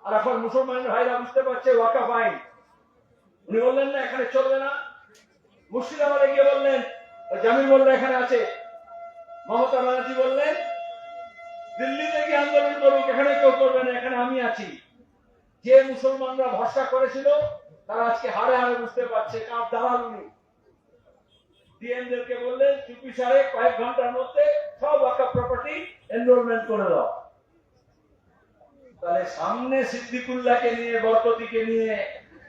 আর এখন মুসলমান ভাইরা বুঝতে পারছে ওয়াকাফ আইন। উনি বললেন না এখানে চলবে না, মুর্শিদাবাদে গিয়ে বললেন, জামিল মোল্লা এখানে আছে, মমতা ব্যানার্জি বললেন দিল্লিতে গিয়ে আন্দোলন করুক, এখানে কেউ করবে না, এখানে আমি আছি। যে মুসলমানরা ভরসা করেছিল তারা আজকে হারে হারে বুঝতে পারছে কার দালাল উনি। ডিএমদেরকে বললেন চুপি সারে কয়েক ঘন্টার মধ্যে সব ওয়াকাফ প্রপার্টি এনরোলমেন্ট করে দাও। তাহলে সামনে সিদ্দিকুল্লাহকে নিয়ে, বরকতিকে নিয়ে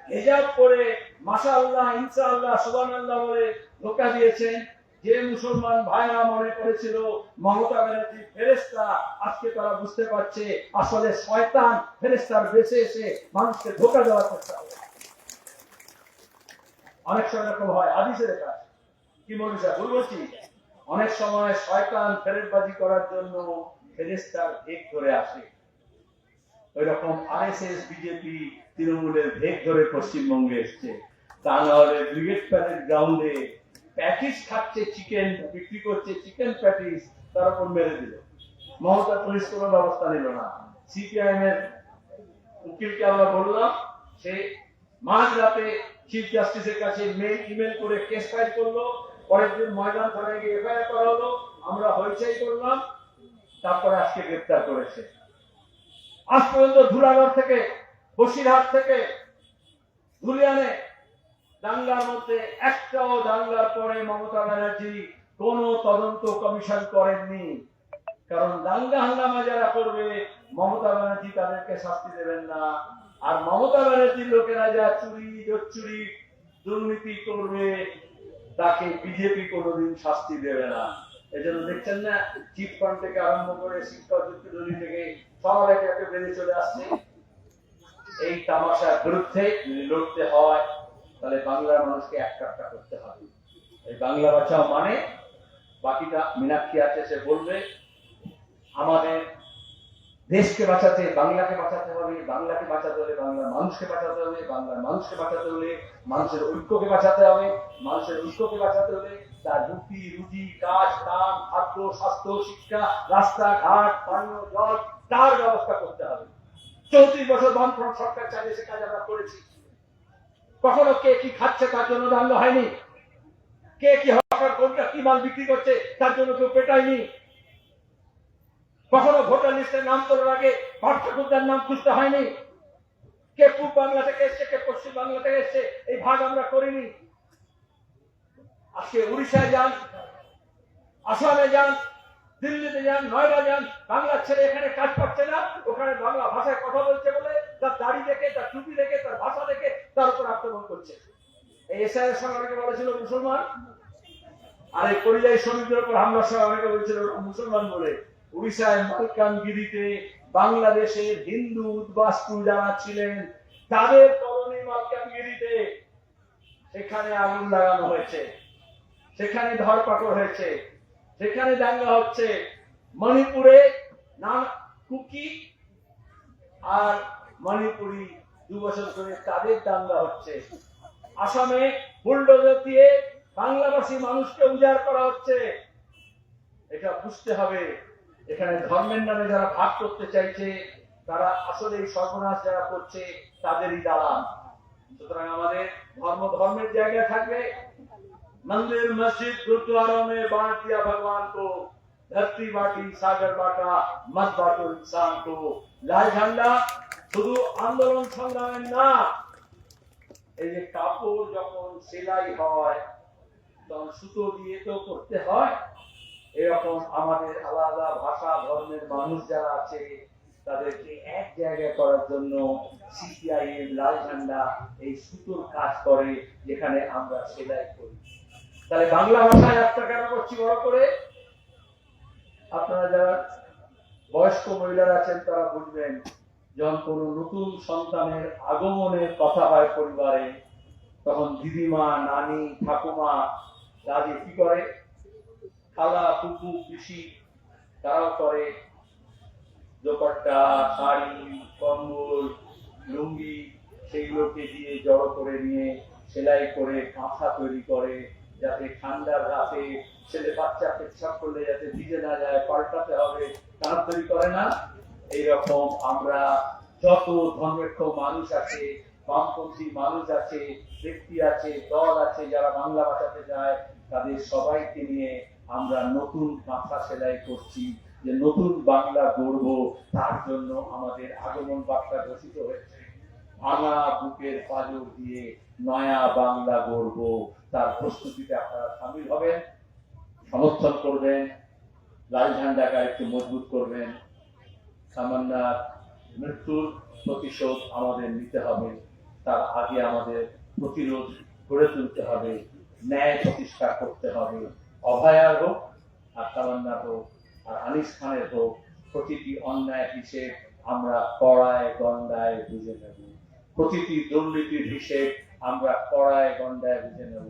হিজাব করে মাশাআল্লাহ ইনশাআল্লাহ সুবহানাল্লাহ বলে ধোঁকা দিয়েছেন। যে মুসলমান ভাইরা মনে করেছিল মমতা ব্যানার্জি ফেরেশতা, আজকে তারা বুঝতে পারছে আসলে শয়তান ফেরেশতার বেশে এসে মানুষকে ধোঁকা দেওয়ার চেষ্টা করে। অনেক সময় এরকম হয়, হাদিসের কাজ কি বলছি স্যার, ভুল বলছি? অনেক সময় শয়তান ফেরেশবাজি করার জন্য ফেরেশতার ভেগ ধরে আসে। ওই রকম আরএসএস, বিজেপি, তৃণমূলের ভেগ ধরে পশ্চিমবঙ্গে এসছে। তা না হলে ব্রিগেড প্যারেড গ্রাউন্ডে প্যাটিস খাচ্ছে, চিকেন বিক্রি করছে, চিকেন প্যাটিস, তার উপর মেরে দিল। মমতা পুলিশ কোনো ব্যবস্থা নিল না। সিপিআইএম এর উকিলকে আমরা বললাম, সে মাঝ রাতে চিফ জাস্টিসের কাছে ইমেল করে কেস ফাইল করলো। পরের দিন ময়দান থানায় গিয়ে এফআইআর করা হলো, আমরা হইচই করলাম, তারপরে আজকে গ্রেপ্তার করেছে। আজ পর্যন্ত ধুলাগড় থেকে, বসিরহাট থেকে ধুলিয়ানে দাঙ্গার মধ্যে একটাও দাঙ্গার পরে মমতা ব্যানার্জি কোন তদন্ত কমিশন করেননি। কারণ দাঙ্গা হাঙ্গামা যারা করবে মমতা ব্যানার্জি তাদেরকে শাস্তি দেবেন না। আর মমতা ব্যানার্জির লোকেরা যা চুরি জোচ্চুরি দুর্নীতি করবে তাকে বিজেপি কোনোদিন শাস্তি দেবে না। এজন্য দেখছেন না, চিট ফান্ড থেকে আরম্ভ করে শিক্ষা যুক্তি থেকে সব একে একে বেড়ে চলে আসছে। এই তামাশার বিরুদ্ধে লড়তে হয়, তাহলে বাংলার মানুষকে একটা করতে হবে। এই বাংলা বাঁচাও মানে, বাকিটা মীনাক্ষী আছে সে বলবে, আমাদের দেশকে বাঁচাতে বাংলাকে বাঁচাতে হবে, বাংলাকে বাঁচাতে হলে বাংলার মানুষকে বাঁচাতে হবে, বাংলার মানুষকে বাঁচাতে হলে মানুষের ঐক্যকে বাঁচাতে হবে, মানুষের ঐক্যকে বাঁচাতে হলে তার রুটি রুজি, কাজ কাম, খাদ্য, স্বাস্থ্য, শিক্ষা, রাস্তাঘাট, পানীয় জল, তার ব্যবস্থা করতে হবে। 34 বছর বামফ্রন্ট সরকার চাইলে সে কাজ আমরা করেছি। কখনো কে কি খাচ্ছে তার জন্য দাঙ্গা হয়নি, কে কি হকার কোনটা কি মাল বিক্রি করছে তার জন্য কেউ পেটায়নি। কখনো ভোটার লিস্টের নাম তোলার আগে পার্থক্যতার নাম খুঁজতে হয়নি। কে পূর্ব বাংলা থেকে এসছে, কে পশ্চিম বাংলা থেকে এসছে, এই ভাগ আমরা করিনি। আজকে উড়িষ্যায় যান, আসামে যান, দিল্লিতে যান, নয়ডা যান, বাংলার ছেলে এখানে কাজ পাচ্ছে না, ওখানে বাংলা ভাষায় কথা বলছে বলে তার দাড়ি দেখে, তার টুপি দেখে, তার ভাষা দেখে তার উপর আক্রমণ করছে। এই এসআইয়ের সঙ্গে অনেকে বলেছিল মুসলমান, আর এই পরিযায়ী শ্রমিকদের উপর হামলার সময় অনেকে বলেছিল মুসলমান বলে। উড়িষ্যায় মালকানগিরিতে বাংলাদেশের হিন্দু উদ্বাস্তু যারা ছিলেন তাদের কলোনি মালকানগিরিতে, সেখানে আগুন লাগানো হয়েছে, সেখানে ধরপাকড় হয়েছে, সেখানে দাঙ্গা হচ্ছে। মণিপুরে না কুকি আর মণিপুরি 2 বছর ধরে তাদের দাঙ্গা হচ্ছে। আসামে বুলডোজার দিয়ে বাংলাভাষী মানুষকে উজাড় করা হচ্ছে। এটা বুঝতে হবে, এখানে ধর্মের নামে যারা ভাগ করতে চাইছে তারা আসলে এই সর্বনাশ যারা করছে তাদেরই দালাল। সুতরাং আমাদের ধর্মের জায়গায় থাকবে। मंदिर मस्जिद गुरुद्वारों में बांट दिया भगवान को, धरती बांटी सागर बांटा, मत बांटो इंसान को। लाल झंडा শুধু আন্দোলন সংগ্রামে না, এই যে কাপড় যখন সেলাই হয় তখন সুতো দিয়ে তো করতে হয়। এরকম আমাদের আলাদা ভাষা ধর্মের মানুষ যারা আছে তাদেরকে এক জায়গায় করার জন্য সিপিআইএম লাল ঝান্ডা এই সুতোর কাজ করে, যেখানে আমরা সেলাই করি। তাহলে বাংলা ভাষায় একটা কেন করছি বড় করে, আপনারা যারা বয়স্ক মহিলারা আছেন তারা বুঝবেন, যখন কোন নতুন সন্তানের আগমনের কথা হয় পরিবারে, তখন দিদিমা, নানি, ঠাকুমা রাজি কি করে, খালা, ফুপু, পিসি তারাও করে, দোপাট্টা, শাড়ি, কম্বল, লুঙ্গি সেইগুলোকে দিয়ে জড়ো করে নিয়ে সেলাই করে কাঁথা তৈরি করে, যাতে ঠান্ডার রাতে ছেলে বাচ্চা পেচ্ছাপ করলে যাতে ভিজে না যায়, পাল্টাতে হবে, কাঁথা তৈরি করে না। এইরকম আমরা যত ধর্মনিরপেক্ষ মানুষ আছে, বামপন্থী মানুষ আছে, ব্যক্তি আছে, দল আছে যারা বাংলা ভাষাতে যায়, তাদের সবাইকে নিয়ে আমরা নতুন মাথা সেলাই করছি যে নতুন বাংলা গড়ব। তার জন্য আমাদের আগমন বার্তা ঘোষিত হয়েছে, ভাঙা বুকের পাজর দিয়ে নয়া বাংলা গড়ব। তার প্রস্তুতিতে আপনারা সামিল হবেন, সমর্থন করবেন, লাল ঝান্ডাকে একটু মজবুত করবেন। তামান্নার মৃত্যুর প্রতিশোধ আমাদের নিতে হবে, তার আগে আমাদের প্রতিরোধ গড়ে তুলতে হবে, ন্যায় প্রতিষ্ঠা করতে হবে। অভয়ার হোক আর তামান্নার হোক আর আনিস খানের হোক, প্রতিটি অন্যায় হিসেব আমরা কড়ায় গন্ডায় বুঝে নেব, প্রতিটি দুর্নীতির হিসেব আমরা কড়ায় গন্ডায় বুঝে নেব।